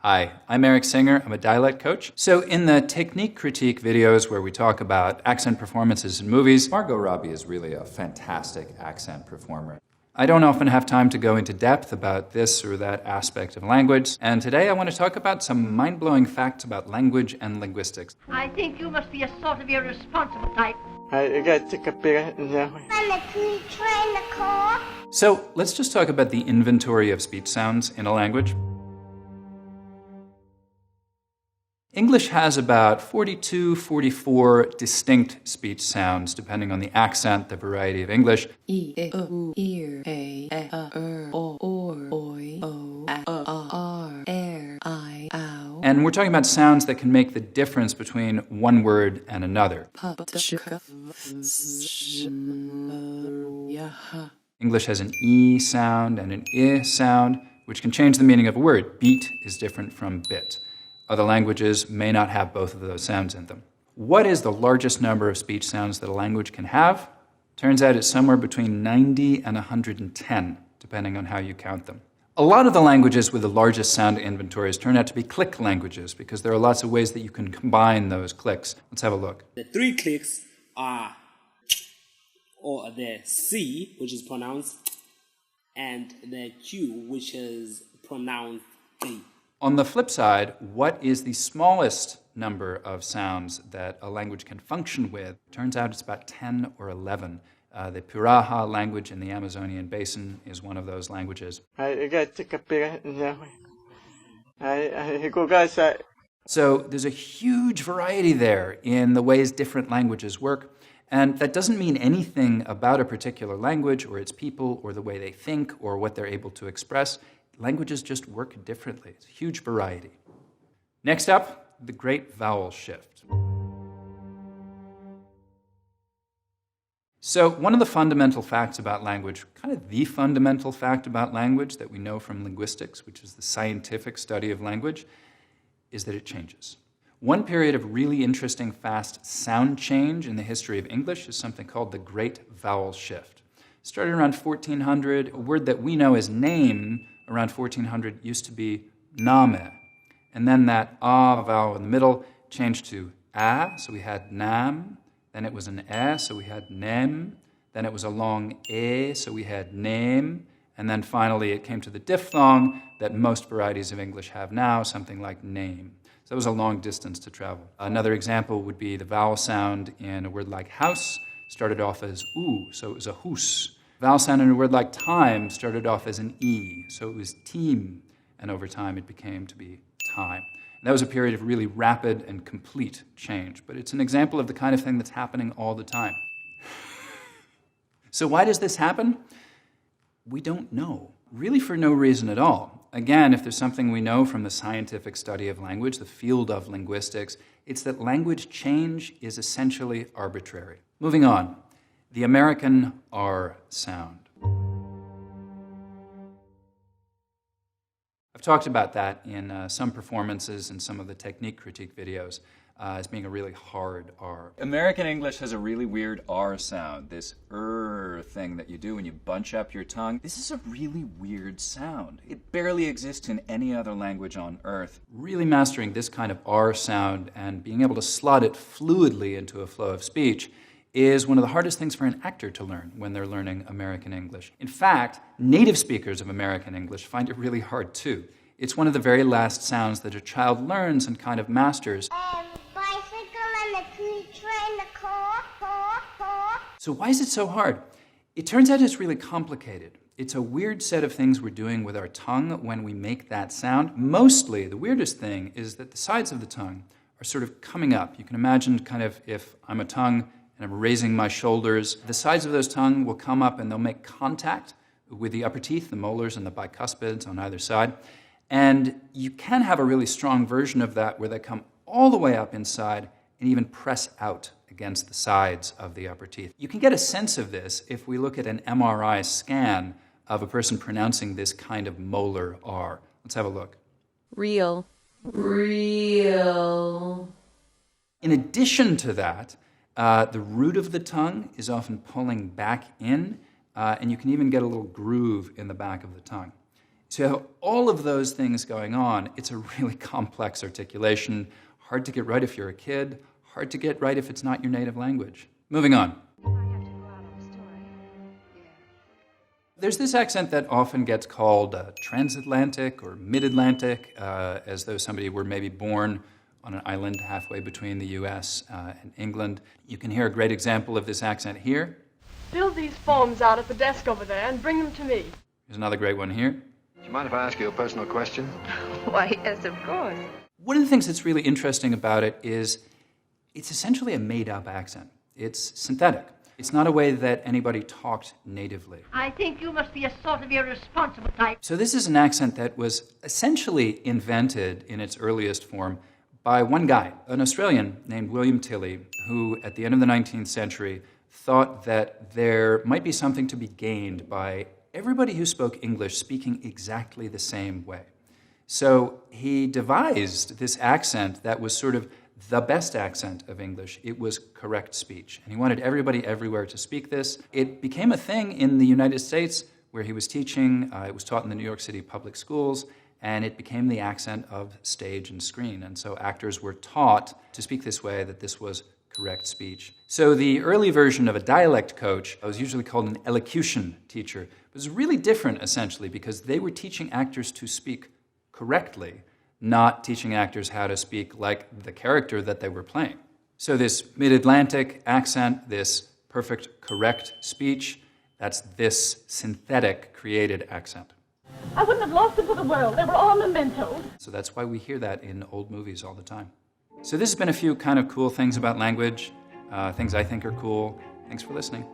Hi, I'm Erik Singer. I'm a dialect coach. So in the technique critique videos where we talk about accent performances in movies, Margot Robbie is really a fantastic accent performer. I don't often have time to go into depth about this or that aspect of language, and today I want to talk about some mind-blowing facts about language and linguistics. I think you must be a sort of irresponsible type. So let's just talk about the inventory of speech sounds in a language. English has about 42, 44 distinct speech sounds, depending on the accent, the variety of English. And we're talking about sounds that can make the difference between one word and another. English has an E sound and an I sound, which can change the meaning of a word. Beat is different from bit. Other languages may not have both of those sounds in them. What is the largest number of speech sounds that a language can have? Turns out it's somewhere between 90 and 110, depending on how you count them. A lot of the languages with the largest sound inventories turn out to be click languages because there are lots of ways that you can combine those clicks. Let's have a look. The three clicks are or the C, which is pronounced, and the Q, which is pronounced D. On the flip side, what is the smallest number of sounds that a language can function with? Turns out it's about 10 or 11. The Piraha language in the Amazonian basin is one of those languages. So there's a huge variety there in the ways different languages work. And that doesn't mean anything about a particular language or its people or the way they think or what they're able to express. Languages just work differently. It's a huge variety. Next up, the great vowel shift. So one of the fundamental facts about language, kind of the fundamental fact about language that we know from linguistics, which is the scientific study of language, is that it changes. One period of really interesting fast sound change in the history of English is something called the great vowel shift. It started around 1400. A word that we know as name around 1400 used to be name. And then that ah vowel in the middle changed to a, so we had nam. Then it was an e, so we had nem. Then it was a long e, so we had name. And then finally it came to the diphthong that most varieties of English have now, something like name. So that was a long distance to travel. Another example would be the vowel sound in a word like house started off as oo, so it was a hoose. Vowel sound in a word like time started off as an E, so it was team, and over time it became to be time. And that was a period of really rapid and complete change, but it's an example of the kind of thing that's happening all the time. So why does this happen? We don't know, really for no reason at all. Again, if there's something we know from the scientific study of language, the field of linguistics, it's that language change is essentially arbitrary. Moving on. The American R sound. I've talked about that in some performances and some of the technique critique videos as being a really hard R. American English has a really weird R sound, this thing that you do when you bunch up your tongue. This is a really weird sound. It barely exists in any other language on earth. Really mastering this kind of R sound and being able to slot it fluidly into a flow of speech is one of the hardest things for an actor to learn when they're learning American English. In fact, native speakers of American English find it really hard too. It's one of the very last sounds that a child learns and kind of masters. Bicycle and a train, a car. So why is it so hard? It turns out it's really complicated. It's a weird set of things we're doing with our tongue when we make that sound. Mostly, the weirdest thing is that the sides of the tongue are sort of coming up. You can imagine kind of if I'm a tongue and I'm raising my shoulders, the sides of those tongue will come up and they'll make contact with the upper teeth, the molars and the bicuspids on either side. And you can have a really strong version of that where they come all the way up inside and even press out against the sides of the upper teeth. You can get a sense of this if we look at an MRI scan of a person pronouncing this kind of molar R. Let's have a look. Real. In addition to that, the root of the tongue is often pulling back in, and you can even get a little groove in the back of the tongue. So all of those things going on, it's a really complex articulation, hard to get right if you're a kid, hard to get right if it's not your native language. Moving on. There's this accent that often gets called transatlantic or mid-Atlantic, as though somebody were maybe born on an island halfway between the US and England. You can hear a great example of this accent here. Fill these forms out at the desk over there and bring them to me. Here's another great one here. Do you mind if I ask you a personal question? Why, yes, of course. One of the things that's really interesting about it is it's essentially a made-up accent. It's synthetic. It's not a way that anybody talked natively. I think you must be a sort of irresponsible type. So this is an accent that was essentially invented in its earliest form by one guy, an Australian named William Tilley, who at the end of the 19th century thought that there might be something to be gained by everybody who spoke English speaking exactly the same way. So he devised this accent that was sort of the best accent of English. It was correct speech. And he wanted everybody everywhere to speak this. It became a thing in the United States where he was teaching. It was taught in the New York City public schools, and it became the accent of stage and screen. And so actors were taught to speak this way, that this was correct speech. So the early version of a dialect coach was usually called an elocution teacher. It was really different, essentially, because they were teaching actors to speak correctly, not teaching actors how to speak like the character that they were playing. So this mid-Atlantic accent, this perfect correct speech, that's this synthetic created accent. I wouldn't have lost them for the world. They were all mementos. So that's why we hear that in old movies all the time. So this has been a few kind of cool things about language, things I think are cool. Thanks for listening.